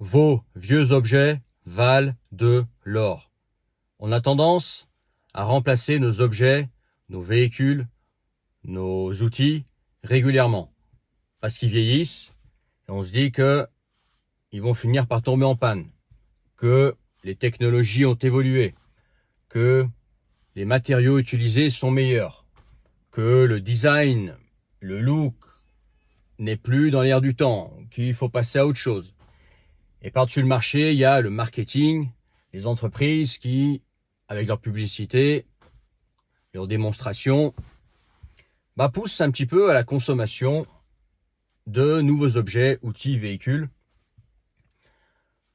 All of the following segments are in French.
Vos vieux objets valent de l'or. On a tendance à remplacer nos objets, nos véhicules, nos outils régulièrement parce qu'ils vieillissent et on se dit que ils vont finir par tomber en panne, que les technologies ont évolué, que les matériaux utilisés sont meilleurs, que le design, le look n'est plus dans l'air du temps, qu'il faut passer à autre chose. Et par-dessus le marché, il y a le marketing, les entreprises qui, avec leur publicité, leurs démonstrations, poussent un petit peu à la consommation de nouveaux objets, outils, véhicules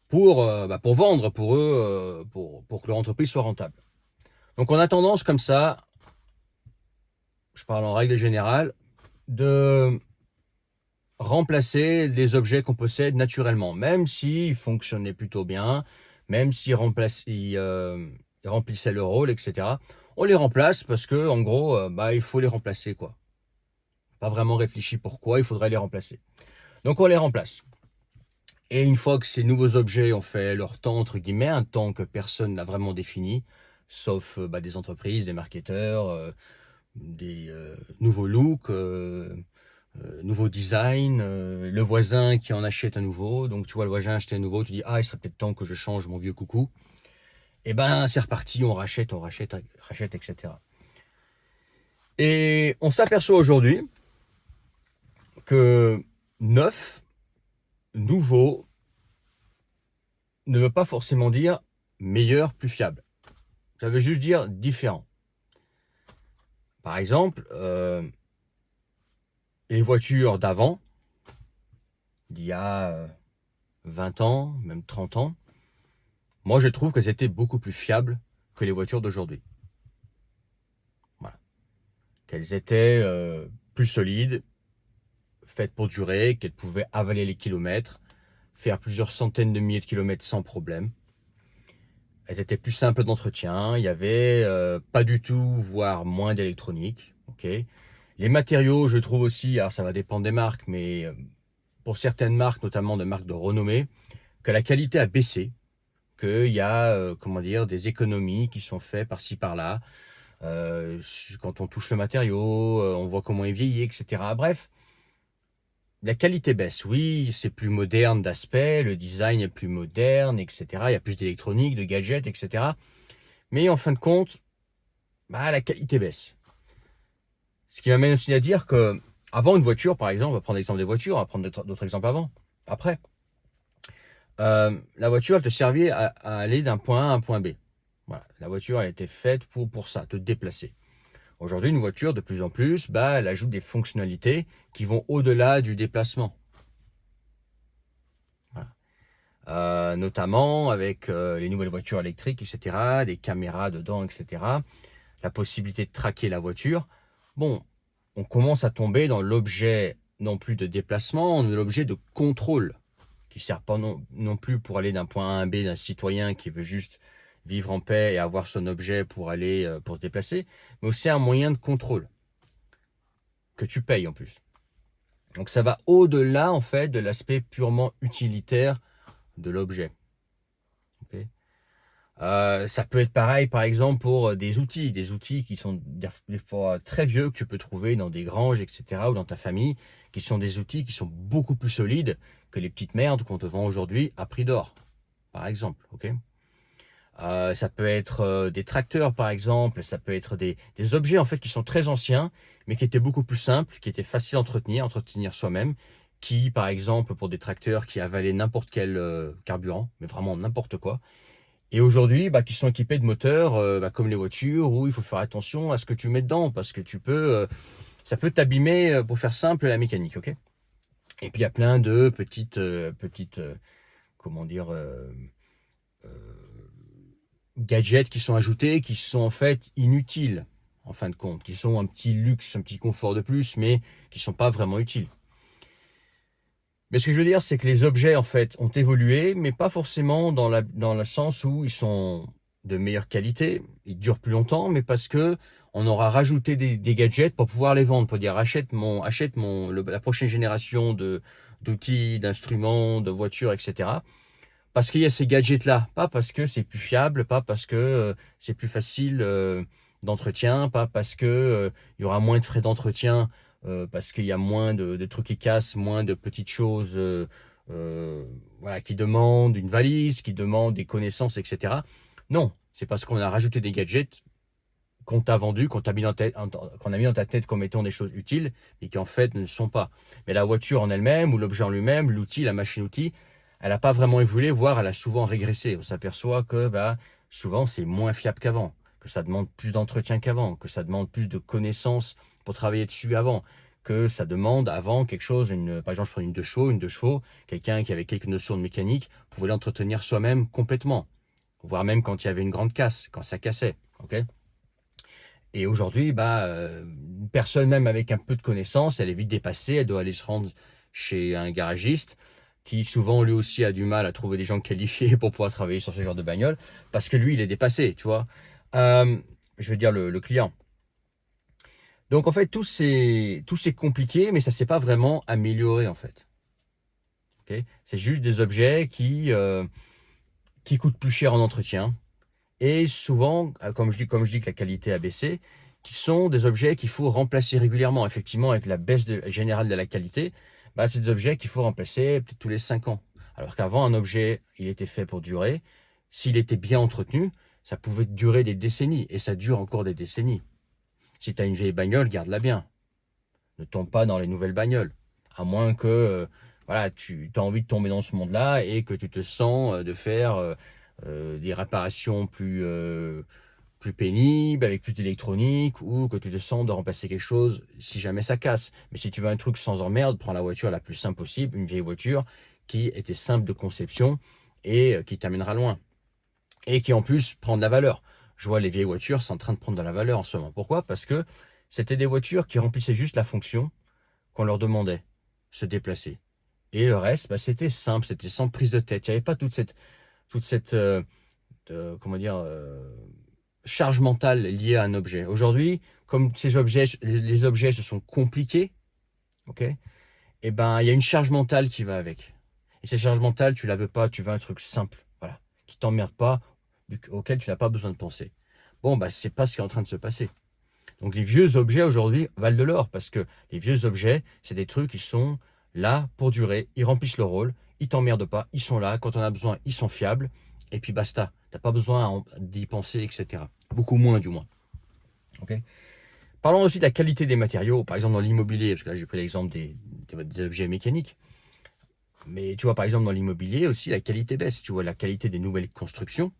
pour vendre pour eux, pour que leur entreprise soit rentable. Donc on a tendance comme ça, je parle en règle générale, de remplacer les objets qu'on possède naturellement, même s'ils fonctionnaient plutôt bien, même s'ils remplissaient leur rôle, etc. On les remplace parce que, en gros, il faut les remplacer, quoi. Pas vraiment réfléchi pourquoi, il faudrait les remplacer. Donc on les remplace. Et une fois que ces nouveaux objets ont fait leur temps, entre guillemets, un temps que personne n'a vraiment défini, sauf des entreprises, des marketeurs, des nouveaux looks, nouveau design, le voisin qui en achète un nouveau. Donc tu vois le voisin acheter un nouveau, tu dis ah il serait peut-être temps que je change mon vieux coucou. Et ben c'est reparti, on rachète, etc. Et on s'aperçoit aujourd'hui que neuf, nouveau, ne veut pas forcément dire meilleur, plus fiable. Ça veut juste dire différent. Par exemple, les voitures d'avant, d'il y a 20 ans, même 30 ans, moi je trouve qu'elles étaient beaucoup plus fiables que les voitures d'aujourd'hui. Voilà. Qu'elles étaient plus solides, faites pour durer, qu'elles pouvaient avaler les kilomètres, faire plusieurs centaines de milliers de kilomètres sans problème. Elles étaient plus simples d'entretien, il y avait pas du tout, voire moins d'électronique. Okay. Les matériaux, je trouve aussi, alors ça va dépendre des marques, mais pour certaines marques, notamment de marques de renommée, que la qualité a baissé, qu'il y a des économies qui sont faites par-ci par-là. Quand on touche le matériau, on voit comment il vieillit, etc. Bref, la qualité baisse. Oui, c'est plus moderne d'aspect, le design est plus moderne, etc. Il y a plus d'électronique, de gadgets, etc. Mais en fin de compte, la qualité baisse. Ce qui m'amène aussi à dire que avant une voiture, par exemple, on va prendre l'exemple des voitures, on va prendre d'autres exemples après. La voiture, elle te servait à aller d'un point A à un point B. Voilà, la voiture a été faite pour ça, te déplacer. Aujourd'hui, une voiture, de plus en plus, elle ajoute des fonctionnalités qui vont au-delà du déplacement. Voilà. Notamment avec les nouvelles voitures électriques, etc., des caméras dedans, etc., la possibilité de traquer la voiture. Bon, on commence à tomber dans l'objet non plus de déplacement, mais l'objet de contrôle, qui ne sert pas non plus pour aller d'un point A à un B d'un citoyen qui veut juste vivre en paix et avoir son objet pour aller pour se déplacer, mais aussi un moyen de contrôle que tu payes en plus. Donc ça va au-delà en fait de l'aspect purement utilitaire de l'objet. Okay. Ça peut être pareil par exemple pour des outils qui sont des fois très vieux que tu peux trouver dans des granges, etc. ou dans ta famille, qui sont des outils qui sont beaucoup plus solides que les petites merdes qu'on te vend aujourd'hui à prix d'or, par exemple. Ok. Ça peut être des tracteurs par exemple, ça peut être des objets en fait qui sont très anciens, mais qui étaient beaucoup plus simples, qui étaient faciles à entretenir soi-même, qui par exemple pour des tracteurs qui avalaient n'importe quel carburant, mais vraiment n'importe quoi, et aujourd'hui qui sont équipés de moteurs comme les voitures, où il faut faire attention à ce que tu mets dedans, parce que ça peut t'abîmer, pour faire simple, la mécanique, ok. Et puis il y a plein de petites gadgets qui sont ajoutés, qui sont en fait inutiles, en fin de compte, qui sont un petit luxe, un petit confort de plus, mais qui sont pas vraiment utiles. Mais ce que je veux dire, c'est que les objets, en fait, ont évolué, mais pas forcément dans le sens où ils sont de meilleure qualité, ils durent plus longtemps, mais parce que on aura rajouté des gadgets pour pouvoir les vendre, pour dire achète la prochaine génération d'outils, d'instruments, de voitures, etc. parce qu'il y a ces gadgets-là, pas parce que c'est plus fiable, pas parce que c'est plus facile d'entretien, pas parce que il y aura moins de frais d'entretien, parce qu'il y a moins de trucs qui cassent, moins de petites choses voilà, qui demandent une valise, qui demandent des connaissances, etc. Non, c'est parce qu'on a rajouté des gadgets qu'on t'a vendu, qu'on a mis dans ta tête comme étant des choses utiles, et qui en fait ne le sont pas. Mais la voiture en elle-même, ou l'objet en lui-même, l'outil, la machine-outil, elle n'a pas vraiment évolué, voire elle a souvent régressé. On s'aperçoit que souvent c'est moins fiable qu'avant, que ça demande plus d'entretien qu'avant, que ça demande plus de connaissances pour travailler dessus avant, que ça demande avant quelque chose, par exemple je prends une deux chevaux, quelqu'un qui avait quelques notions de mécanique pouvait l'entretenir soi-même complètement, voire même quand il y avait une grande casse, quand ça cassait. Ok. Et aujourd'hui, une personne même avec un peu de connaissances, elle est vite dépassée, elle doit aller se rendre chez un garagiste qui souvent lui aussi a du mal à trouver des gens qualifiés pour pouvoir travailler sur ce genre de bagnole parce que lui, il est dépassé, tu vois. Euh, je veux dire le client. Donc en fait, tout c'est compliqué, mais ça s'est pas vraiment amélioré en fait. Ok. C'est juste des objets qui coûtent plus cher en entretien, et souvent, comme je dis que la qualité a baissé, qui sont des objets qu'il faut remplacer régulièrement. Effectivement, avec la baisse générale de la qualité, c'est des objets qu'il faut remplacer peut-être tous les 5 ans. Alors qu'avant, un objet, il était fait pour durer. S'il était bien entretenu, ça pouvait durer des décennies, et ça dure encore des décennies. Si tu as une vieille bagnole, garde-la bien. Ne tombe pas dans les nouvelles bagnoles. À moins que voilà, tu as envie de tomber dans ce monde-là et que tu te sens de faire des réparations plus pénibles, avec plus d'électronique, ou que tu te sens de remplacer quelque chose si jamais ça casse. Mais si tu veux un truc sans emmerde, prends la voiture la plus simple possible, une vieille voiture qui était simple de conception et qui t'amènera loin. Et qui en plus prend de la valeur. Je vois les vieilles voitures, c'est en train de prendre de la valeur en ce moment. Pourquoi? Parce que c'était des voitures qui remplissaient juste la fonction qu'on leur demandait, se déplacer. Et le reste, c'était simple, c'était sans prise de tête. Il n'y avait pas toute cette comment dire, charge mentale liée à un objet. Aujourd'hui, comme les objets se sont compliqués, ok, et il y a une charge mentale qui va avec. Et cette charge mentale, tu la veux pas, tu veux un truc simple, voilà, qui t'emmerde pas, auquel tu n'as pas besoin de penser. Bon, c'est pas ce qui est en train de se passer. Donc les vieux objets aujourd'hui valent de l'or, parce que les vieux objets, c'est des trucs qui sont là pour durer, ils remplissent le rôle, ils t'emmerdent pas, ils sont là, quand on a besoin, ils sont fiables, et puis basta. T'as pas besoin d'y penser, etc. Beaucoup moins du moins. Okay. Parlons aussi de la qualité des matériaux, par exemple dans l'immobilier, parce que là j'ai pris l'exemple des objets mécaniques. Mais tu vois, par exemple dans l'immobilier aussi, la qualité baisse. Tu vois, la qualité des nouvelles constructions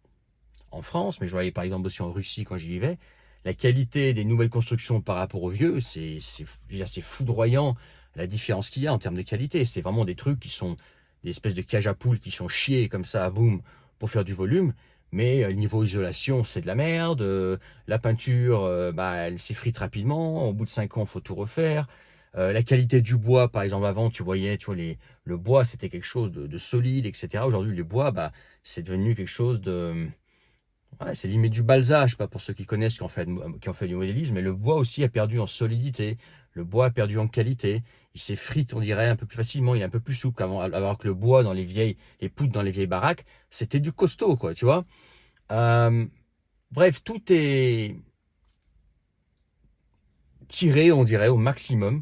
en France, mais je voyais par exemple aussi en Russie quand j'y vivais, la qualité des nouvelles constructions par rapport aux vieux, c'est foudroyant la différence qu'il y a en termes de qualité. C'est vraiment des trucs qui sont des espèces de cages à poules qui sont chiés comme ça, boum, pour faire du volume. Mais niveau isolation, c'est de la merde. La peinture, elle s'effrite rapidement. Au bout de 5 ans, il faut tout refaire. La qualité du bois, par exemple, avant, tu vois, le bois, c'était quelque chose de solide, etc. Aujourd'hui, le bois, c'est devenu quelque chose de... Ouais, c'est limite du balsage, pas pour ceux qui connaissent, qui ont fait du modélisme, mais le bois aussi a perdu en solidité, le bois a perdu en qualité, il s'effrite, on dirait, un peu plus facilement, il est un peu plus souple qu'avant, alors que le bois les poutres dans les vieilles baraques, c'était du costaud, quoi, tu vois. Euh, Bref, tout est tiré, on dirait, au maximum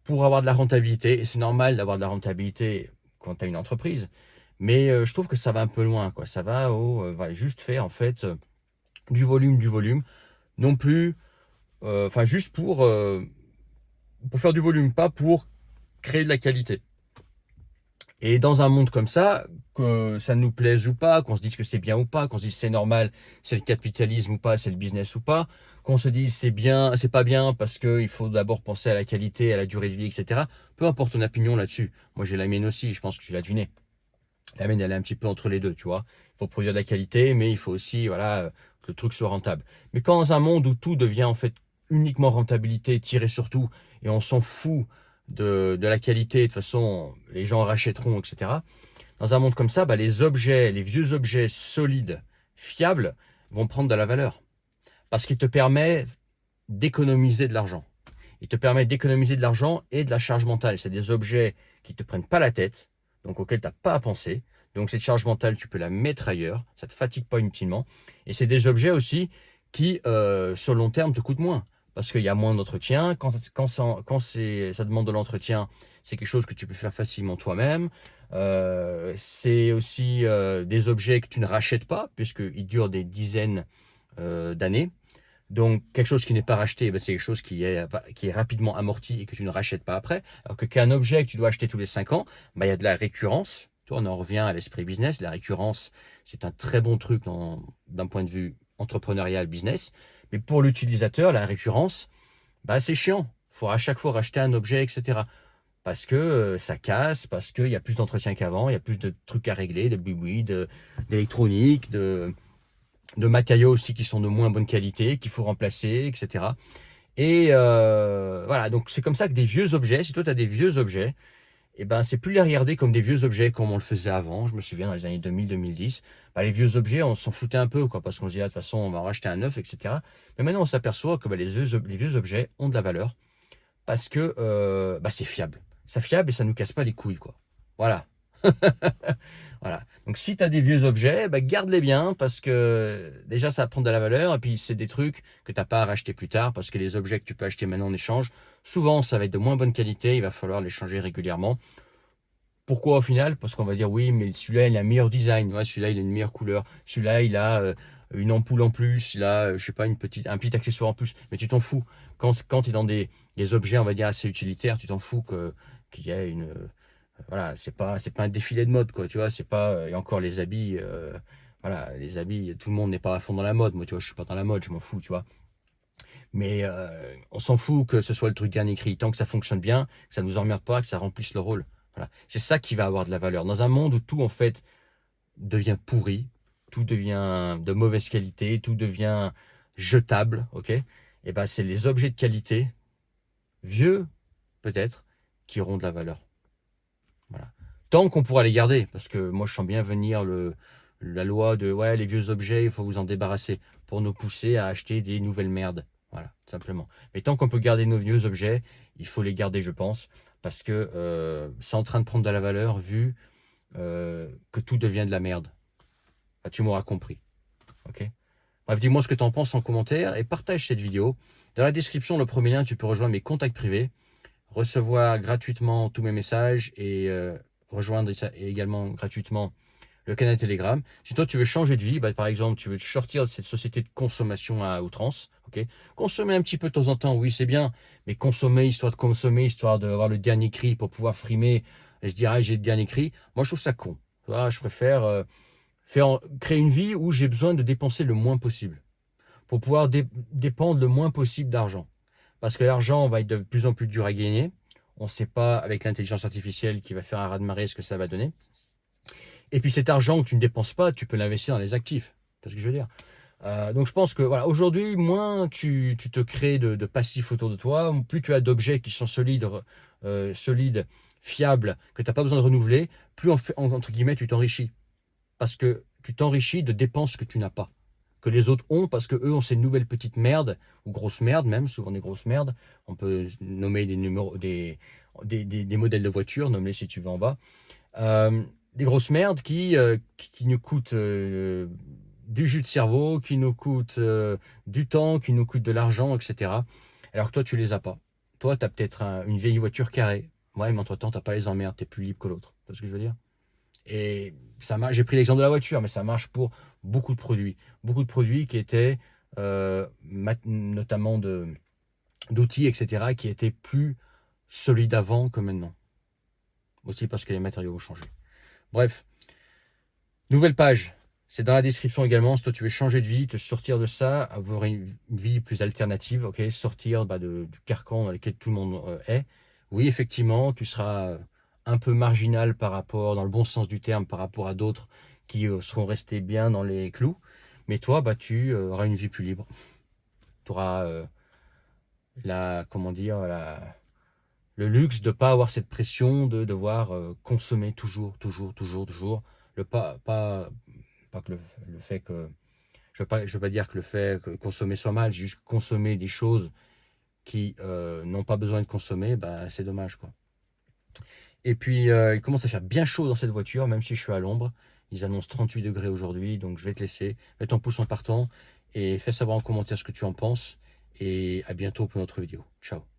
pour avoir de la rentabilité, et c'est normal d'avoir de la rentabilité quand tu as une entreprise, mais je trouve que ça va un peu loin, quoi. Ça va juste faire, en fait, du volume, non plus, juste pour faire du volume, pas pour créer de la qualité. Et dans un monde comme ça, que ça nous plaise ou pas, qu'on se dise que c'est bien ou pas, qu'on se dise c'est normal, c'est le capitalisme ou pas, c'est le business ou pas, qu'on se dise c'est bien, c'est pas bien parce qu'il faut d'abord penser à la qualité, à la durée de vie, etc. Peu importe ton opinion là-dessus. Moi j'ai la mienne aussi, je pense que tu l'as deviné. La mienne elle est un petit peu entre les deux, tu vois. Il faut produire de la qualité, mais il faut aussi, voilà, que le truc soit rentable. Mais quand dans un monde où tout devient en fait uniquement rentabilité, tiré sur tout, et on s'en fout de la qualité, de toute façon, les gens rachèteront, etc. Dans un monde comme ça, les vieux objets solides, fiables, vont prendre de la valeur. Parce qu'il te permet d'économiser de l'argent. Il te permet d'économiser de l'argent et de la charge mentale. C'est des objets qui ne te prennent pas la tête, donc auxquels tu n'as pas à penser. Donc cette charge mentale, tu peux la mettre ailleurs, ça ne te fatigue pas inutilement. Et c'est des objets aussi qui, sur le long terme, te coûtent moins. Parce qu'il y a moins d'entretien. Quand ça demande de l'entretien, c'est quelque chose que tu peux faire facilement toi-même. C'est aussi des objets que tu ne rachètes pas, puisqu'ils durent des dizaines d'années. Donc, quelque chose qui n'est pas racheté, ben, c'est quelque chose qui est rapidement amorti et que tu ne rachètes pas après. Alors qu'un objet que tu dois acheter tous les 5 ans, ben, il y a de la récurrence. On en revient à l'esprit business. La récurrence, c'est un très bon truc d'un point de vue entrepreneurial business. Mais pour l'utilisateur, la récurrence, ben, c'est chiant. Il faut à chaque fois racheter un objet, etc. Parce que ça casse, parce qu'il y a plus d'entretien qu'avant, il y a plus de trucs à régler, de bibouilles, d'électronique, de matériaux aussi qui sont de moins bonne qualité, qu'il faut remplacer, etc. Et voilà, donc c'est comme ça que des vieux objets, si toi tu as des vieux objets, et ben c'est plus les regarder comme des vieux objets comme on le faisait avant. Je me souviens dans les années 2000-2010, ben, les vieux objets, on s'en foutait un peu, quoi, parce qu'on se disait, de toute façon, on va en racheter un neuf, etc. Mais maintenant, on s'aperçoit que ben, les vieux objets ont de la valeur parce que ben, c'est fiable. C'est fiable et ça nous casse pas les couilles, quoi. Voilà. Voilà. Donc si tu as des vieux objets, bah, garde-les bien parce que déjà ça va prendre de la valeur et puis c'est des trucs que tu n'as pas à racheter plus tard parce que les objets que tu peux acheter maintenant en échange, souvent ça va être de moins bonne qualité, il va falloir les changer régulièrement. Pourquoi au final? Parce qu'on va dire oui, mais celui-là il a un meilleur design, ouais, celui-là il a une meilleure couleur, celui-là il a une ampoule en plus, il a, je sais pas, un petit accessoire en plus, mais tu t'en fous. Quand tu es dans des objets, on va dire, assez utilitaires, tu t'en fous qu'il y ait une voilà, c'est pas un défilé de mode, quoi, tu vois, c'est pas, et encore les habits, voilà, les habits, tout le monde n'est pas à fond dans la mode, moi, tu vois, je suis pas dans la mode, je m'en fous, tu vois, mais on s'en fout que ce soit le truc dernier cri, tant que ça fonctionne bien, que ça nous emmerde pas, que ça remplisse le rôle, voilà, c'est ça qui va avoir de la valeur, dans un monde où tout, en fait, devient pourri, tout devient de mauvaise qualité, tout devient jetable, ok, et ben, c'est les objets de qualité, vieux, peut-être, qui auront de la valeur. Voilà. Tant qu'on pourra les garder, parce que moi je sens bien venir la loi de ouais, les vieux objets, il faut vous en débarrasser pour nous pousser à acheter des nouvelles merdes. Voilà, tout simplement. Mais tant qu'on peut garder nos vieux objets, il faut les garder, je pense, parce que c'est en train de prendre de la valeur vu que tout devient de la merde. Ah, tu m'auras compris. Ok. Bref, dis-moi ce que tu en penses en commentaire et partage cette vidéo. Dans la description, le premier lien, tu peux rejoindre mes contacts privés, recevoir gratuitement tous mes messages et rejoindre également gratuitement le canal Telegram. Si toi tu veux changer de vie, bah, par exemple tu veux te sortir de cette société de consommation à outrance, ok, consommer un petit peu de temps en temps, oui c'est bien, mais consommer histoire d'avoir le dernier cri pour pouvoir frimer et se dire ah, j'ai le dernier cri, moi je trouve ça con. Tu vois, je préfère créer une vie où j'ai besoin de dépenser le moins possible pour pouvoir dépendre le moins possible d'argent. Parce que l'argent va être de plus en plus dur à gagner. On ne sait pas avec l'intelligence artificielle qui va faire un raz-de-marée ce que ça va donner. Et puis cet argent que tu ne dépenses pas, tu peux l'investir dans les actifs. C'est ce que je veux dire. Donc je pense que voilà, aujourd'hui, moins tu te crées de passifs autour de toi, plus tu as d'objets qui sont solides, fiables, que tu n'as pas besoin de renouveler, plus entre guillemets tu t'enrichis. Parce que tu t'enrichis de dépenses que tu n'as pas, que les autres ont parce que eux ont ces nouvelles petites merdes, ou grosses merdes même, souvent des grosses merdes. On peut nommer des numéros, des modèles de voitures, nomme-les si tu veux en bas. Des grosses merdes qui nous coûtent du jus de cerveau, qui nous coûtent du temps, qui nous coûtent de l'argent, etc. Alors que toi, tu les as pas. Toi, tu as peut-être une vieille voiture carrée. Ouais, mais entre-temps, tu n'as pas les emmerdes, tu es plus libre que l'autre. Tu vois ce que je veux dire? Et ça marche. J'ai pris l'exemple de la voiture, mais ça marche pour beaucoup de produits. Beaucoup de produits qui étaient notamment d'outils, etc., qui étaient plus solides avant que maintenant. Aussi parce que les matériaux ont changé. Bref, nouvelle page. C'est dans la description également. Si toi tu veux changer de vie, te sortir de ça, avoir une vie plus alternative, ok, sortir du carcan dans lequel tout le monde est. Oui, effectivement, tu seras un peu marginal par rapport, dans le bon sens du terme, par rapport à d'autres qui seront restés bien dans les clous. Mais toi, tu auras une vie plus libre. Tu auras comment dire, le luxe de ne pas avoir cette pression de devoir consommer toujours. Pas que le fait que... Je veux pas dire que le fait que consommer soit mal, juste consommer des choses qui n'ont pas besoin de consommer, c'est dommage, quoi. Et puis, il commence à faire bien chaud dans cette voiture, même si je suis à l'ombre. Ils annoncent 38 degrés aujourd'hui, donc je vais te laisser. Mets ton pouce en partant et fais savoir en commentaire ce que tu en penses. Et à bientôt pour une autre vidéo. Ciao.